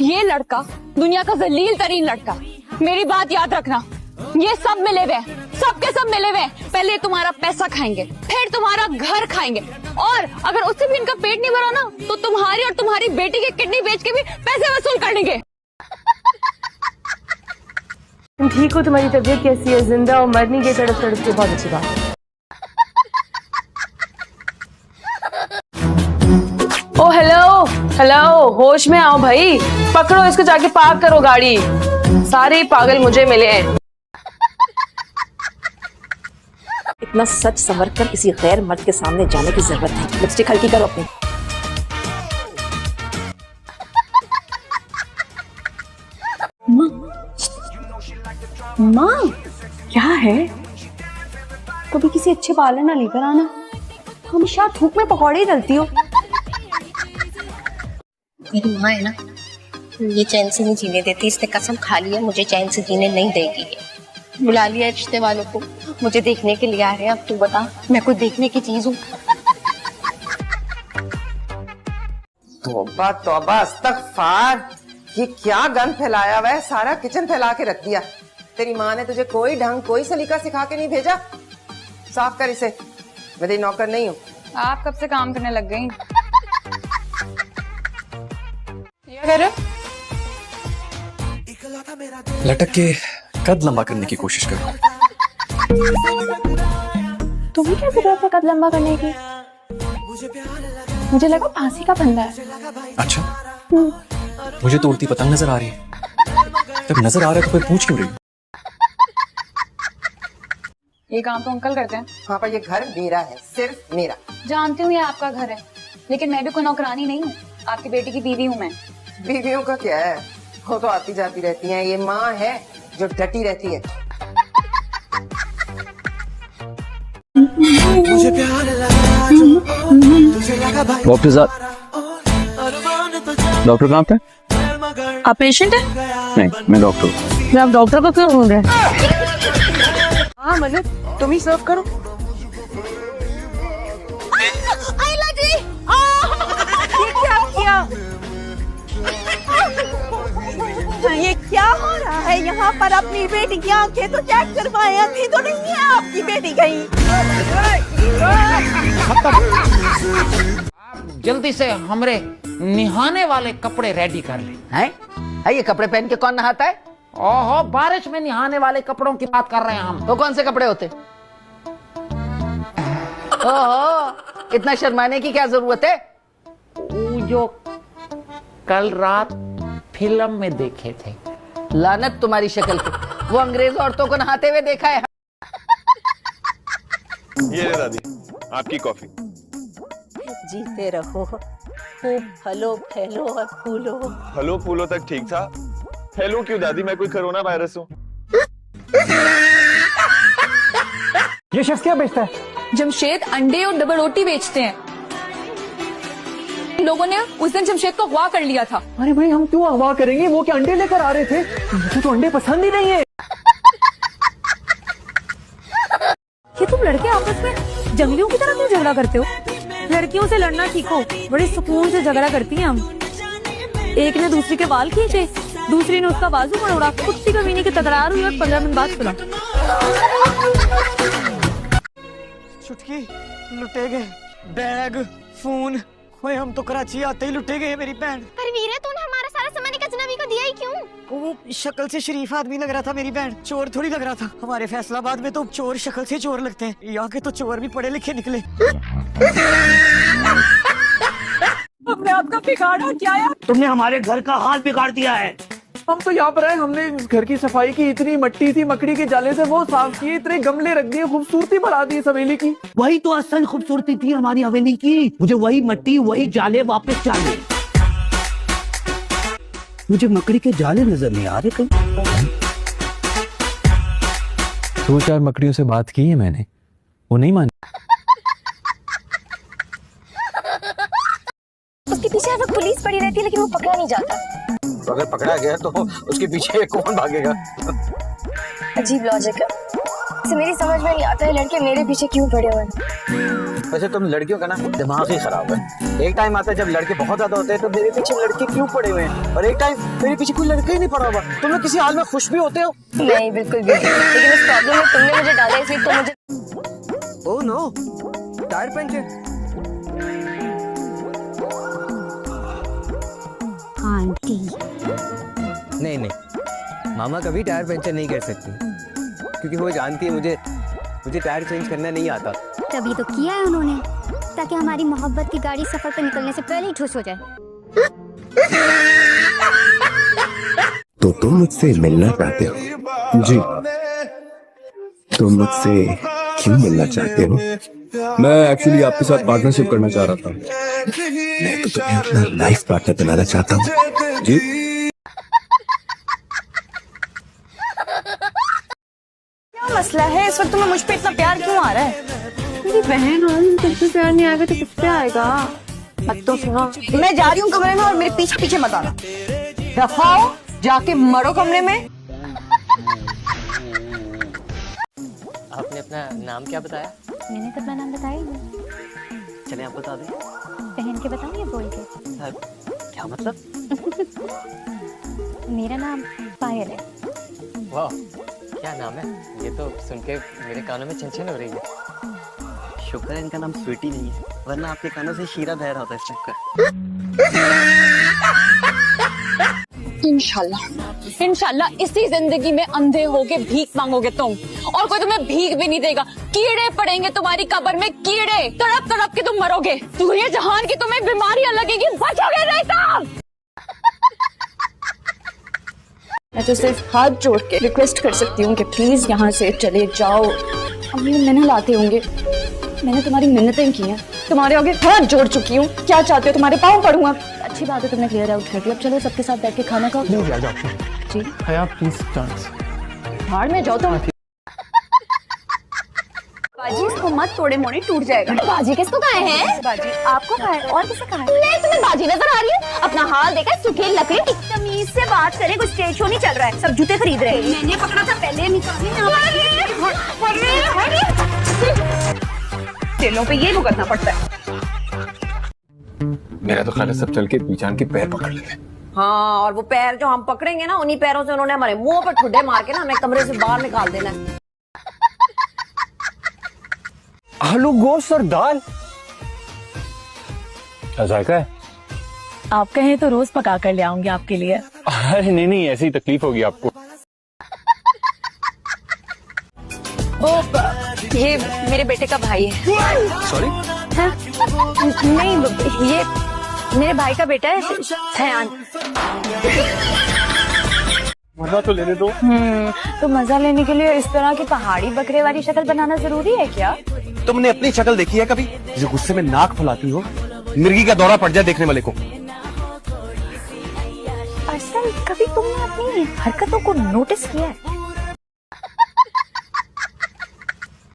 ये लड़का दुनिया का जलील तरीन लड़का। मेरी बात याद रखना, ये सब मिले हुए हैं, सबके सब मिले हुए हैं। पहले तुम्हारा पैसा खाएंगे, फिर तुम्हारा घर खाएंगे, और अगर उससे भी इनका पेट नहीं भरा ना तो तुम्हारी और तुम्हारी बेटी की किडनी बेच के भी पैसे वसूल कर लेंगे। तुम ठीक हो? तुम्हारी तबीयत कैसी है? जिंदा और मरनी के तड़प तड़प के। बहुत अच्छी बात। ओ हेलो हेलो, होश में आओ भाई, पकड़ो इसको, जाके पार्क करो गाड़ी। सारे ही पागल मुझे मिले हैं। इतना सच संवर कर किसी गैर मर्द के सामने जाने की जरूरत नहीं। लिपस्टिक हल्की करो अपनी। माँ क्या है? कभी किसी अच्छे पार्लर ना लेकर आना, हमेशा धूप में पकौड़े ही डलती हो। मेरी माँ है ना, ये चैन से नहीं जीने देती। इसने कसम खा ली है मुझे चैन से जीने नहीं देगी। बुला लिया रिश्ते वालों को, मुझे देखने के लिए आ रहे हैं। अब तू बता, मैं कोई देखने की चीज हूँ? तौबा तौबा, अस्तगफार। ये क्या गंद फैलाया हुआ है, सारा किचन फैला के रख दिया। तेरी माँ ने तुझे कोई ढंग कोई सलीका सिखा के नहीं भेजा? साफ कर इसे, मैं तेरी नौकर नहीं हूँ। आप कब से काम करने लग गई? क्या कर रहे हो? लटक के कद लंबा करने की कोशिश करो। तुम्हें क्या जरूरत है कद लंबा करने की? मुझे लगा फांसी का फंदा है। अच्छा, मुझे तो उड़ती पतंग नजर आ रही है। जब नजर आ रहा है तो फिर पूछ क्यों रही? ये काम तो अंकल करते हैं। हाँ, पर ये घर मेरा है, सिर्फ मेरा। जानती हूँ ये आपका घर है, लेकिन मैं भी कोई नौकरानी नहीं हूँ। आपकी बेटी की बीवी हूँ मैं। बीवियों का क्या है, वो तो आती जाती रहती हैं। ये माँ है जो डटी रहती है। डॉक्टर साहब, डॉक्टर कहाँ पे? आप पेशेंट है? नहीं, मैं डॉक्टर हूँ। आप डॉक्टर को क्यों ढूंढ रहे हैं? हाँ मलिक, तुम ही सर्व करो। ये क्या हो रहा है यहाँ पर? अपनी बेटी की आंखें तो चेक करवाएं, अभी तो नहीं है आपकी बेटी कहीं। जल्दी से हमरे निहाने वाले कपड़े रेडी कर ले। हैं? ये कपड़े पहन के कौन नहाता है? ओहो, बारिश में निहाने वाले कपड़ों की बात कर रहे हैं हम। वो कौन से कपड़े होते? ओहो, इतना शर्माने की क्या जरूरत है? वो जो कल रात फिल्म में देखे थे। लानत तुम्हारी शक्ल पे, वो अंग्रेज औरतों को नहाते हुए देखा है। ये ले दादी, आपकी कॉफी। जीते रहो, खूब फलो फैलो और फूलो। फलो फूलो तक ठीक था, फैलो क्यों दादी? मैं कोई कोरोना वायरस हूँ? ये शख्स क्या बेचता है? जमशेद अंडे और डबल रोटी बेचते हैं। लोगों ने उस दिन जमशेद को अगवा कर लिया था। अरे भाई, हम क्यों अगवा करेंगे? वो क्या अंडे लेकर आ रहे थे? मुझे तो अंडे पसंद ही नहीं है। ये तुम लड़के आपस में जंगलियों की तरह क्यों झगड़ा करते हो? लड़कियों से लड़ना सीखो, बड़े सुकून से झगड़ा करती हैं हम। एक ने दूसरी के बाल खींचे, दूसरी ने उसका बाजू मरोड़ा, कुत्ती कमीने की तकरार हुई और 15 मिनट बाद सुना। चुटकी लुटे गए, बैग फोन खोए। हम तो कराची आते ही लुटे गए मेरी बहन। पर वीरे, तूने हमारा सारा सामान एक अजनबी को दिया ही क्यों? वो शक्ल से शरीफ आदमी लग रहा था मेरी बहन, चोर थोड़ी लग रहा था। हमारे फैसलाबाद में तो चोर शक्ल से चोर लगते हैं, यहाँ के तो चोर भी पढ़े लिखे निकले। हमने आपका बिगाड़ा क्या यार? तुमने हमारे घर का हाल बिगाड़ दिया है। हम तो यहाँ पर आए, हमने इस घर की सफाई की। इतनी मट्टी थी, मकड़ी के जाले से वो साफ किए, इतने गमले रख दिए, खूबसूरती बढ़ा दी इस हवेली की। वही तो असल खूबसूरती थी हमारी हवेली की। मुझे वही मट्टी वही जाले वापस चाहिए। मुझे मकड़ी के जाले नजर नहीं आ रहे कहीं। 2-4 मकड़ियों से बात की है मैंने, वो नहीं मानी। उसके पीछे हर वक्त पुलिस पड़ी रहती है, लेकिन वो पकड़ा नहीं जाता। तो अगर पकड़ा गया तो उसके पीछे कौन भागेगा? अजीब लॉजिक है, इसे मेरी समझ में नहीं आता है लड़के मेरे पीछे क्यों पड़े हुए हैं। वैसे तुम लड़कियों का ना दिमाग ही खराब है। एक टाइम आता है जब लड़के बहुत ज्यादा होते हैं तो मेरे पीछे लड़के क्यों पड़े हुए हैं, और एक टाइम मेरे पीछे कोई लड़का ही नहीं पड़ा हुआ। तुम लोग किसी हाल में खुश भी होते हो? नहीं बिल्कुल भी नहीं। लेकिन इस प्रॉब्लम में तुमने मुझे डाला इसलिए तो मुझे। Oh no, tyre puncture. Aunty नहीं नहीं, मामा कभी टायर पंचर नहीं कर सकती, क्योंकि वो जानती है मुझे टायर चेंज करना नहीं आता। तभी तो किया है उन्होंने, ताकि हमारी मोहब्बत की गाड़ी सफर पर निकलने से पहले ही ठुस हो जाए। तो तुम मुझसे मिलना चाहते हो? जी। तुम मुझसे क्यों मिलना चाहते हो? मैं एक्चुअली आपके साथ पार्टनरशिप करना चाह रहा था। मैं तो तुम्हें अपना लाइफ पार्टनर बनाना चाहता हूँ। जी। क्या मसला है इस वक्त तुम्हें मुझ पे इतना प्यार क्यों आ रहा है? मेरी बहन और तुमसे प्यार नहीं आएगा तो किससे आएगा? मत तो सुनो, मैं जा रही हूँ कमरे में और मेरे पीछे पीछे मत आना। रफाओ, जाके मरो कमरे में। आपने अपना नाम क्या बताया? मैंने तो अपना नाम बताया ही नहीं। चले आप बता दें। पहन के बताऊँ या बोल के? क्या मतलब? मेरा नाम पायल है। वाह, क्या नाम है ये, तो सुन के मेरे कानों में छनछन हो रही है। शुक्र है इनका नाम स्वीटी नहीं है, वरना आपके कानों से शीरा बह रहा होता इस चक्कर। इंशाल्लाह इसी जिंदगी में अंधे होके भीख मांगोगे तुम, और कोई तुम्हें भीख भी नहीं देगा। कीड़े पड़ेंगे तुम्हारी कब्र में, कीड़े तड़प तड़प के तुम मरोगे। दुनिया जहान की तुम्हें बीमारियां लगेगी, बचोगे नहीं तुम। मैं तो सिर्फ हाथ जोड़ के रिक्वेस्ट कर सकती हूँ कि प्लीज यहाँ से चले जाओ। अम्मी मिन्नत लाते होंगे, मैंने तुम्हारी मिन्नतें की हैं, तुम्हारे आगे हाथ जोड़ चुकी हूँ। क्या चाहते हो, तुम्हारे पाँव पड़ूंगा? अच्छी बात है तुमने क्लियर आउट कर दिया। अब चलो सबके साथ बैठ के खाना खाओ। जी प्लीज चांस। भाड़ में जाओ तुम। बाजी इसको मत तोड़े मोड़े, टूट जाएगा। बाजी किसको कहा है? बाजी आपको कहा है, और किसे कहा है? मैं तुम्हें बाजी नजर आ रही हूँ? अपना हाल देखा, सूखी लकड़ी की। तमीज से बात करे, कुछ स्टेज शो नहीं चल रहा है, सब जूते खरीद रहे हैं। मैंने पकड़ा था पहले, निकाली तेलों पे ये भुगतना पड़ता है। मेरा तो ख्याल है सब चल के पीछान के पैर पकड़ लेते हैं। हाँ, और वो पैर जो हम पकड़ेंगे ना, उन्हीं पैरों से उन्होंने हमारे मुंह पर ठुड्डे मार के ना हमें कमरे से बाहर निकाल देना है। आलू गोश्त और दाल, क्या जायका है? आप कहें तो रोज पका कर ले आऊंगी आपके लिए। अरे नहीं नहीं, ऐसी तकलीफ होगी आपको। ये मेरे बेटे का भाई है। सॉरी? नहीं, ये मेरे भाई का बेटा है, सयान। मजा तो लेने दो। तो मजा लेने के लिए इस तरह की पहाड़ी बकरे वाली शक्ल बनाना जरूरी है क्या? तुमने अपनी शक्ल देखी है कभी? जो गुस्से में नाक फुलाती हो, मिर्गी का दौरा पड़ जाए देखने वाले को। असल कभी तुमने अपनी हरकतों को नोटिस किया है?